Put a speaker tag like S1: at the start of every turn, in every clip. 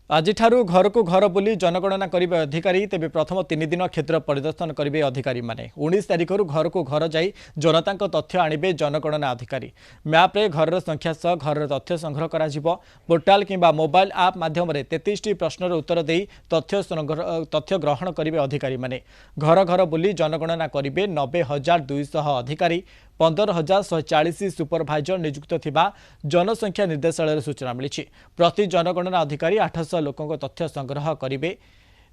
S1: आज घर को घर बुली जनगणना करेंगे अधिकारी तेज प्रथम 3 दिन क्षेत्र परिदर्शन करेंगे अधिकारी माने 19 तारिख घर को घर जाई जनता तथ्य आणबे जनगणना अधिकारी मैप्रे घर संख्या सह घर तथ्य संग्रह करा पोर्टाल किंबा मोबाइल आप माध्यम 33 प्रश्नर उत्तर दे तथ्य ग्रहण करेंगे अधिकारी माने घर घर बुली जनगणना करेंगे 90,200 अधिकारी 15,140 सुपरभाइजर नियुक्त थिबा जनसंख्या निर्देशालय सूचना मिली प्रति जनगणना अधिकारी 800 लोकों तथ्य संग्रह करेंगे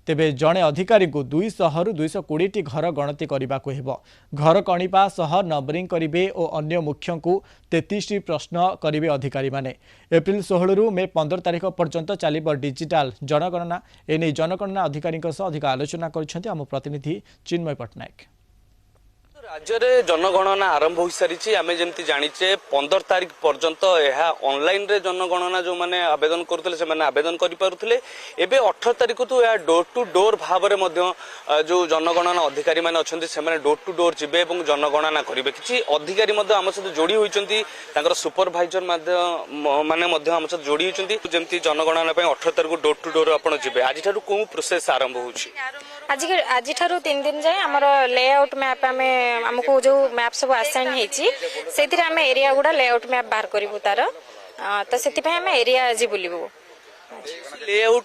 S1: तेबे जड़े अधिकारी को 200 रु 220 घर गणति करने को घर कणिबा सह नंबरिंग करेंगे और अन्य मुख्यों को 33 प्रश्न करेंगे अधिकारी माने एप्रिल 16 रु मे 15 तारिख पर्यंत चलिब डिजिटाल जनगणना एने जनगणना अधिकारी अधिक आलोचना कर प्रतिनिधि चिन्मय पट्टनायक।
S2: राज्य में जनगणना आरंभ हो सारी आम जमी जाचे 15 तारिख पर्यंत यह ऑनलाइन रे जनगणना जो मैंने आवेदन करुले से आवेदन करें एवं 18 तारिख तो यह डोर टू डोर भाव में जो जनगणना अधिकारी मैंने अच्छा डोर टू डोर जीवे और जनगणना करेंगे किसी अधिकारी आम सहित जोड़ी होती सुपरभाइजर मैंने आम सहित जोड़ी होती जमी जनगणना 18 तारिख डोर टू डोर आप जी आज कौ प्रोसेस आरंभ हो
S3: आज 3 दिन जाए आमर लेआउट मैप आमको जो मैप सब आसाइन होती आम एरिया गुड़ा लेआउट मैप बाहर करूँ तार तो से एरिया आज बुलू
S2: लेआउट